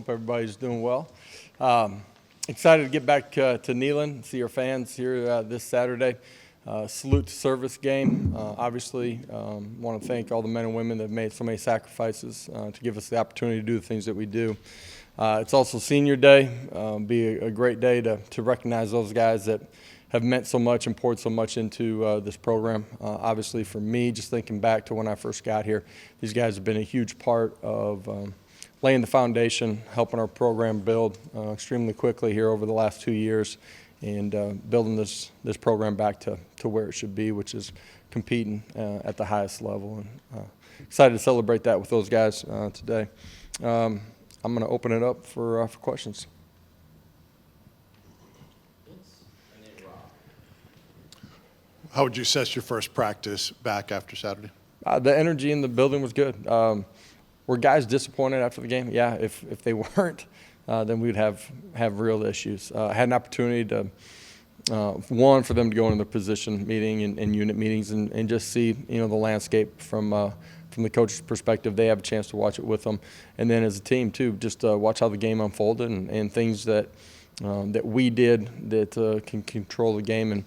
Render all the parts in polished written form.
Hope everybody's doing well. Excited to get back to Neyland, see our fans here this Saturday. Salute to service game. Obviously, want to thank all the men and women that have made so many sacrifices to give us the opportunity to do the things that we do. It's also Senior Day. Be a great day to recognize those guys that have meant so much and poured so much into this program. Obviously, for me, just thinking back to when I first got here, these guys have been a huge part of laying the foundation, helping our program build extremely quickly here over the last 2 years, and building this program back to where it should be, which is competing at the highest level. And excited to celebrate that with those guys today. I'm going to open it up for questions. How would you assess your first practice back after Saturday? The energy in the building was good. Were guys disappointed after the game? Yeah, if they weren't, then we'd have real issues. I had an opportunity to, one, for them to go into their position meeting and unit meetings and just see, the landscape from the coach's perspective. They have a chance to watch it with them. And then as a team, too, just watch how the game unfolded and things that we did that can control the game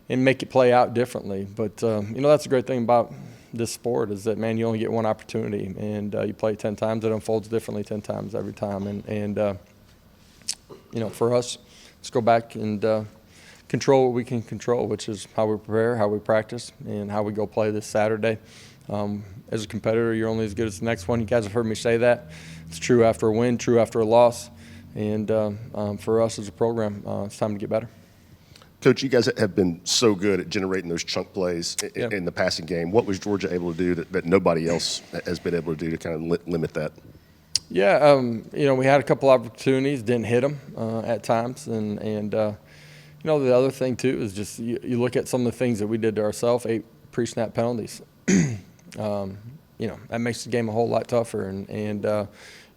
and make it play out differently. But, that's a great thing about this sport is that, man, you only get one opportunity, and you play 10 times. It unfolds differently 10 times every time. And for us, let's go back and control what we can control, which is how we prepare, how we practice, and how we go play this Saturday. As a competitor, you're only as good as the next one. You guys have heard me say that. It's true after a win, true after a loss. And for us as a program, it's time to get better. Coach, you guys have been so good at generating those chunk plays in the passing game. What was Georgia able to do that nobody else has been able to do to kind of limit that? Yeah, we had a couple opportunities, didn't hit them at times. And the other thing, too, is just you look at some of the things that we did to ourselves, 8 pre-snap penalties. That makes the game a whole lot tougher. And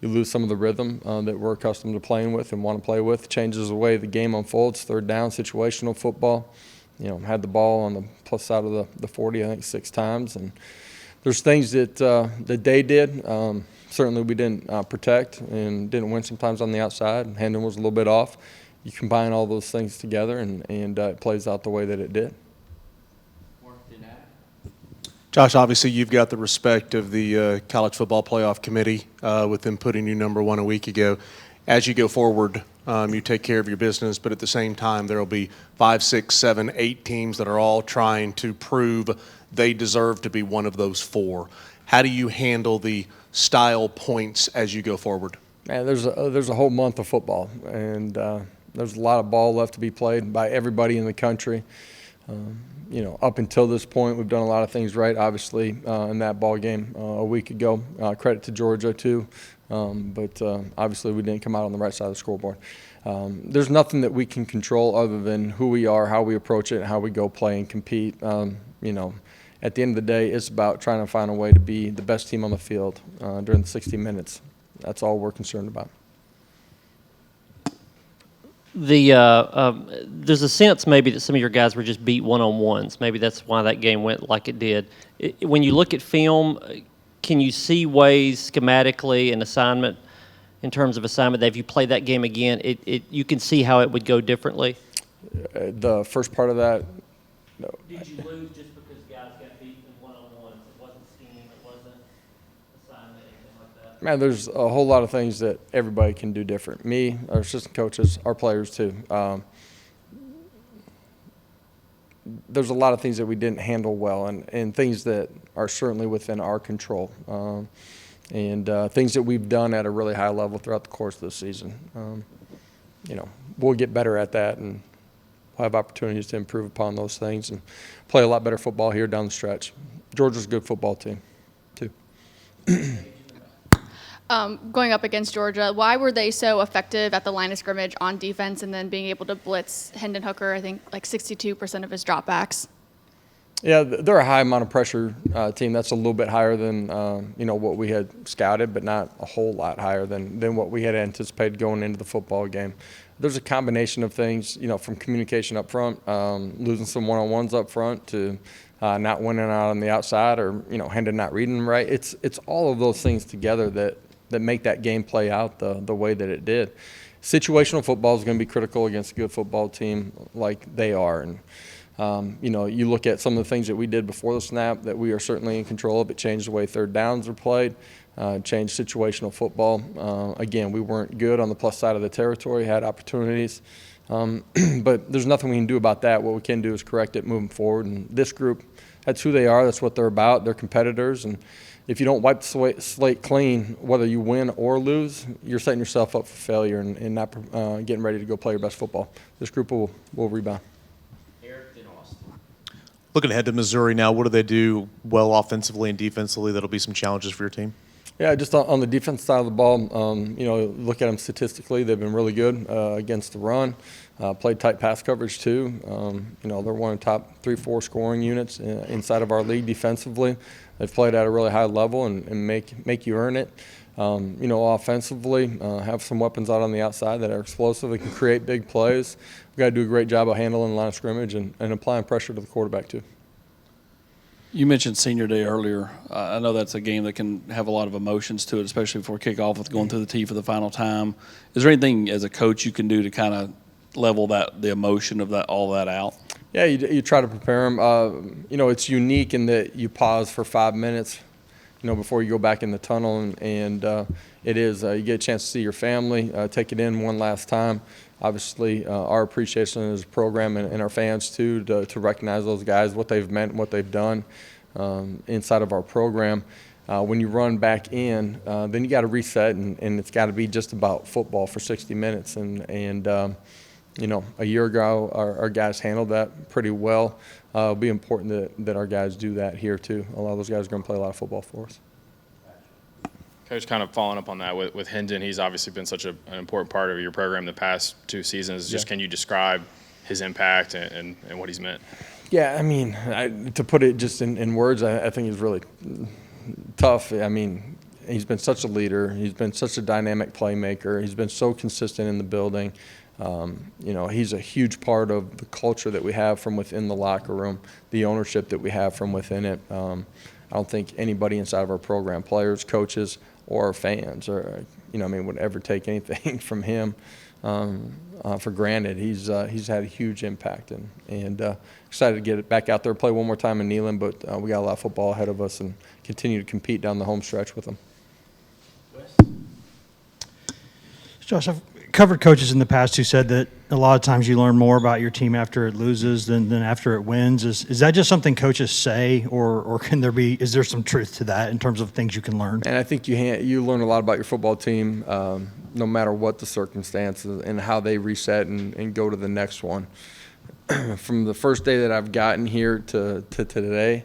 you lose some of the rhythm that we're accustomed to playing with and want to play with. Changes the way the game unfolds. Third down, situational football. Had the ball on the plus side of the 40, I think, 6 times. And there's things that they did. Certainly we didn't protect and didn't win sometimes on the outside. Hendon was a little bit off. You combine all those things together, and it plays out the way that it did. Josh, obviously you've got the respect of the College Football Playoff Committee with them putting you number 1 a week ago. As you go forward, you take care of your business, but at the same time there will be 5, 6, 7, 8 teams that are all trying to prove they deserve to be one of those 4. How do you handle the style points as you go forward? Man, there's a whole month of football, and there's a lot of ball left to be played by everybody in the country. Up until this point, we've done a lot of things right, obviously, in that ball game a week ago. Credit to Georgia, too. But obviously we didn't come out on the right side of the scoreboard. There's nothing that we can control other than who we are, how we approach it, and how we go play and compete. At the end of the day, it's about trying to find a way to be the best team on the field during the 60 minutes. That's all we're concerned about. There's a sense maybe that some of your guys were just beat one-on-ones. Maybe that's why that game went like it did. When you look at film, can you see ways schematically and assignment, in terms of assignment, that if you play that game again, you can see how it would go differently? The first part of that, no. Did you lose just because guys got beat in one-on-ones? It wasn't scheme, it wasn't assignment, anything like that? Man, there's a whole lot of things that everybody can do different. Me, our assistant coaches, our players too. There's a lot of things that we didn't handle well, and things that are certainly within our control, and things that we've done at a really high level throughout the course of the season. We'll get better at that, and we'll have opportunities to improve upon those things and play a lot better football here down the stretch. Georgia's a good football team, too. Going up against Georgia, why were they so effective at the line of scrimmage on defense and then being able to blitz Hendon Hooker, I think like 62% of his dropbacks? Yeah, they're a high amount of pressure team. That's a little bit higher than what we had scouted, but not a whole lot higher than what we had anticipated going into the football game. There's a combination of things, from communication up front, losing some one-on-ones up front, to not winning out on the outside, or Hendon not reading them right. It's all of those things together that that make that game play out the way that it did. Situational football is going to be critical against a good football team like they are. And, you look at some of the things that we did before the snap that we are certainly in control of. It changed the way third downs are played, changed situational football. Again, we weren't good on the plus side of the territory, had opportunities. But there's nothing we can do about that. What we can do is correct it moving forward. And this group, that's who they are. That's what they're about. They're competitors. And if you don't wipe the slate clean, whether you win or lose, you're setting yourself up for failure and not getting ready to go play your best football. This group will rebound. Looking ahead to Missouri now, what do they do well offensively and defensively that'll be some challenges for your team? Yeah, just on the defense side of the ball, look at them statistically. They've been really good against the run. Played tight pass coverage too. They're one of the top 3-4 scoring units inside of our league defensively. They've played at a really high level and make you earn it. Offensively, have some weapons out on the outside that are explosive. They can create big plays. We've got to do a great job of handling the line of scrimmage and applying pressure to the quarterback too. You mentioned Senior Day earlier. I know that's a game that can have a lot of emotions to it, especially before kickoff with going through the tee for the final time. Is there anything as a coach you can do to kind of level the emotion of all that out? Yeah, you try to prepare them. It's unique in that you pause for 5 minutes, before you go back in the tunnel, and it is you get a chance to see your family, take it in one last time. Obviously, our appreciation as a program and our fans too to recognize those guys, what they've meant, what they've done inside of our program. When you run back in, then you got to reset, and it's got to be just about football for 60 minutes. And a year ago, our guys handled that pretty well. It'll be important that our guys do that here too. A lot of those guys are going to play a lot of football for us. Coach, kind of following up on that with Hinton, he's obviously been such an important part of your program the past 2 seasons. Just Can you describe his impact and what he's meant? Yeah, I mean, to put it just in words, I think he's really tough. I mean, he's been such a leader. He's been such a dynamic playmaker. He's been so consistent in the building. He's a huge part of the culture that we have from within the locker room, the ownership that we have from within it. I don't think anybody inside of our program, players, coaches, or fans, would ever take anything from him for granted. He's had a huge impact, and excited to get it back out there, play one more time in Neyland, but we got a lot of football ahead of us and continue to compete down the home stretch with them. Josh, I've covered coaches in the past who said that a lot of times you learn more about your team after it loses than after it wins. Is that just something coaches say, or is there some truth to that in terms of things you can learn? And I think you learn a lot about your football team no matter what the circumstances and how they reset and go to the next one. From the first day that I've gotten here to today,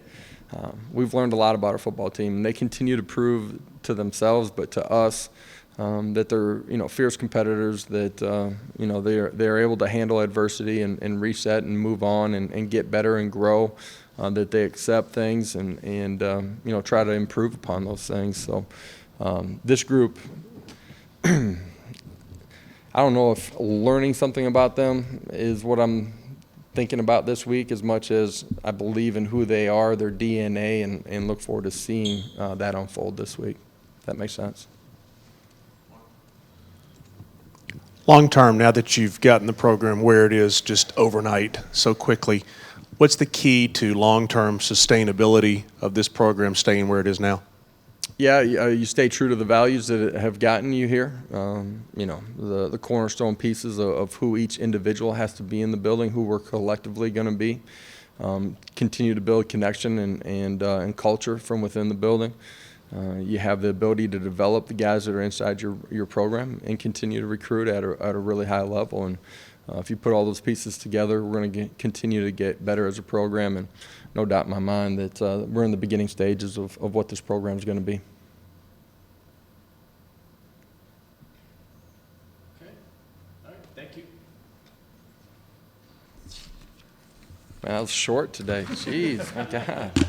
we've learned a lot about our football team. And they continue to prove to themselves, but to us, that they're fierce competitors, that they're able to handle adversity and reset and move on and get better and grow, that they accept things and try to improve upon those things. So this group, I don't know if learning something about them is what I'm thinking about this week as much as I believe in who they are, their DNA, and look forward to seeing that unfold this week. If that makes sense. Long term, now that you've gotten the program where it is just overnight so quickly, what's the key to long-term sustainability of this program staying where it is now? Yeah, you stay true to the values that have gotten you here. The cornerstone pieces of who each individual has to be in the building, who we're collectively going to be. Continue to build connection and culture from within the building. You have the ability to develop the guys that are inside your program and continue to recruit at a really high level. And if you put all those pieces together, we're going to continue to get better as a program. And no doubt in my mind that we're in the beginning stages of what this program is going to be. Okay. All right. Thank you. Man, that was short today. Jeez, my God.